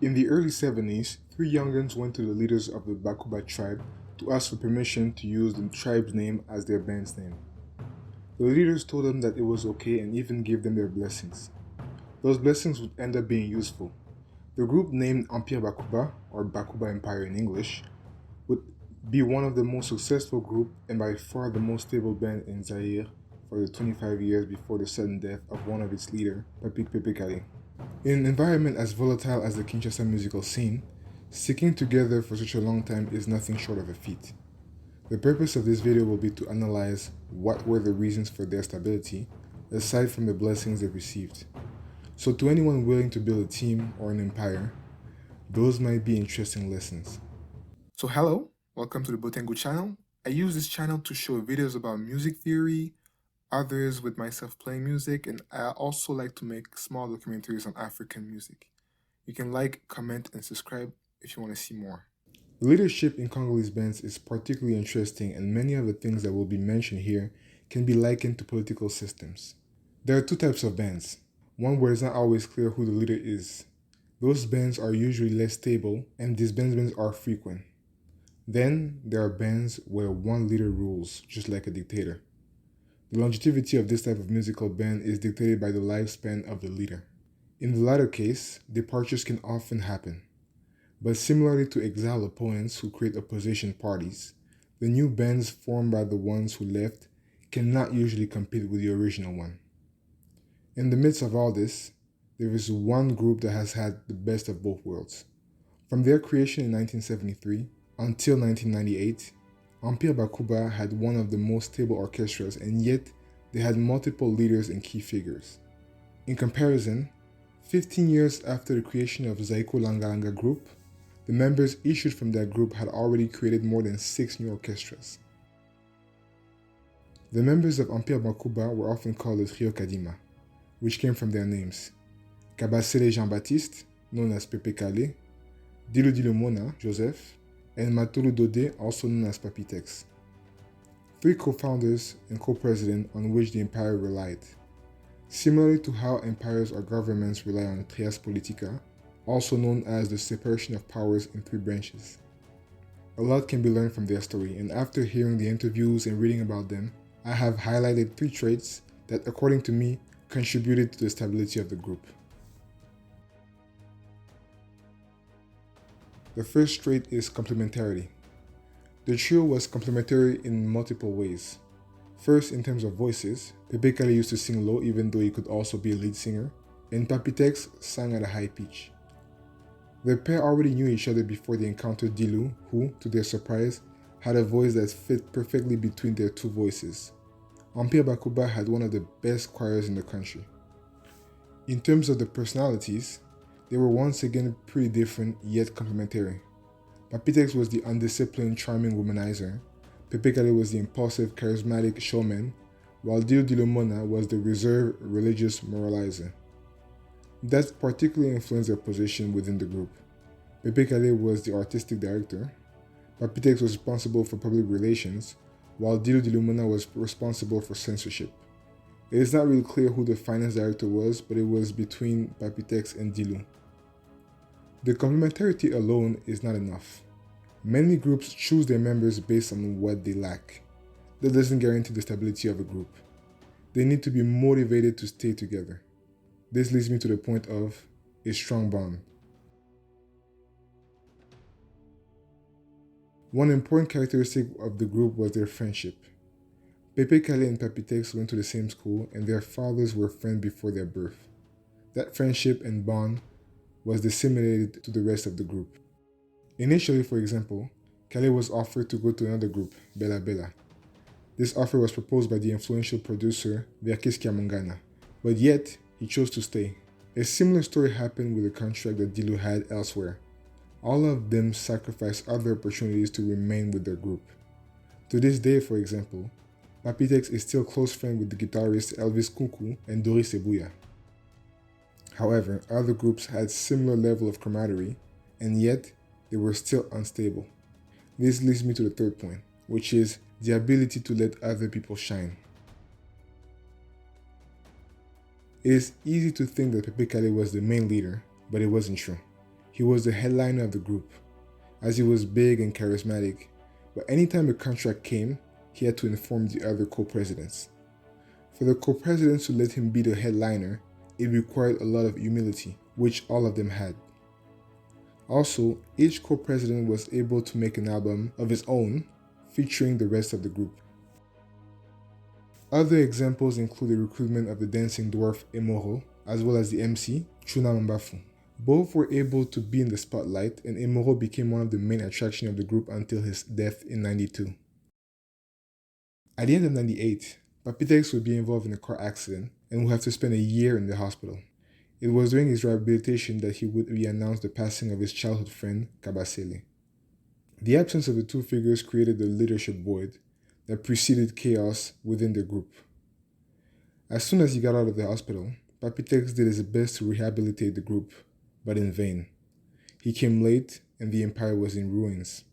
In the early 70s, three youngins went to the leaders of the Bakuba tribe to ask for permission to use the tribe's name as their band's name. The leaders told them that it was okay and even gave them their blessings. Those blessings would end up being useful. The group named Empire Bakuba, or Bakuba Empire in English, would be one of the most successful group and by far the most stable band in Zaire for the 25 years before the sudden death of one of its leaders, Papik Pepe Kale. In an environment as volatile as the Kinshasa musical scene, sticking together for such a long time is nothing short of a feat. The purpose of this video will be to analyze what were the reasons for their stability, aside from the blessings they received. So to anyone willing to build a team or an empire, those might be interesting lessons. So hello, welcome to the Botengu channel. I use this channel to show videos about music theory, others with myself playing music, and I also like to make small documentaries on African music. You can like, comment, and subscribe if you want to see more. Leadership in Congolese bands is particularly interesting, and many of the things that will be mentioned here can be likened to political systems. There are two types of bands. One where it's not always clear who the leader is. Those bands are usually less stable, and disbandments are frequent. Then there are bands where one leader rules, just like a dictator. The longevity of this type of musical band is dictated by the lifespan of the leader. In the latter case, departures can often happen. But similarly to exiled opponents who create opposition parties, the new bands formed by the ones who left cannot usually compete with the original one. In the midst of all this, there is one group that has had the best of both worlds. From their creation in 1973 until 1998, Empire Bakuba had one of the most stable orchestras, and yet they had multiple leaders and key figures. In comparison, 15 years after the creation of Zaiko Langalanga group, the members issued from that group had already created more than 6 new orchestras. The members of Empire Bakuba were often called the Trio Kadima, which came from their names: Kabasele Jean-Baptiste, known as Pepe Kale, Dilu Dilu Mona, Joseph, and Matulu Dode, also known as Papitex. 3 co-founders and co-president on which the empire relied. Similarly to how empires or governments rely on trias politica, also known as the separation of powers in 3 branches. A lot can be learned from their story, and after hearing the interviews and reading about them, I have highlighted 3 traits that, according to me, contributed to the stability of the group. The first trait is complementarity. The trio was complementary in multiple ways. First, in terms of voices, Pepe Kale used to sing low even though he could also be a lead singer, and Papitex sang at a high pitch. The pair already knew each other before they encountered Dilu, who, to their surprise, had a voice that fit perfectly between their 2 voices. Empire Bakuba had one of the best choirs in the country. In terms of the personalities, they were once again pretty different yet complementary. Papitex was the undisciplined, charming womanizer. Pepe Kale was the impulsive, charismatic showman, while Dilu Dilu Mona was the reserved, religious moralizer. That particularly influenced their position within the group. Pepe Kale was the artistic director, Papitex was responsible for public relations, while Dilu Dilu Mona was responsible for censorship. It is not really clear who the finance director was, but it was between Papitex and Dilu. The complementarity alone is not enough. Many groups choose their members based on what they lack. That doesn't guarantee the stability of a group. They need to be motivated to stay together. This leads me to the point of a strong bond. One important characteristic of the group was their friendship. Pepe Kale and Papitex went to the same school, and their fathers were friends before their birth. That friendship and bond was disseminated to the rest of the group. Initially, for example, Kale was offered to go to another group, Bella Bella. This offer was proposed by the influential producer Verkis Kiamungana, but yet he chose to stay. A similar story happened with the contract that Dilu had elsewhere. All of them sacrificed other opportunities to remain with their group. To this day, for example, Papitex is still close friend with the guitarist Elvis Kuku and Doris Ebuya. However, other groups had similar level of camaraderie, and yet they were still unstable. This leads me to the third point, which is the ability to let other people shine. It is easy to think that Pepe Kale was the main leader, but it wasn't true. He was the headliner of the group, as he was big and charismatic, but anytime a contract came, he had to inform the other co-presidents. For the co-presidents to let him be the headliner, it required a lot of humility, which all of them had. Also, each co-president was able to make an album of his own, featuring the rest of the group. Other examples include the recruitment of the dancing dwarf Emoro, as well as the MC, Chuna Mambafu. Both were able to be in the spotlight, and Emoro became one of the main attractions of the group until his death in '92. At the end of '98, Papitex would be involved in a car accident and would have to spend a year in the hospital. It was during his rehabilitation that he would re-announce the passing of his childhood friend, Kabasele. The absence of the two figures created the leadership void that preceded chaos within the group. As soon as he got out of the hospital, Papitex did his best to rehabilitate the group, but in vain. He came late and the empire was in ruins.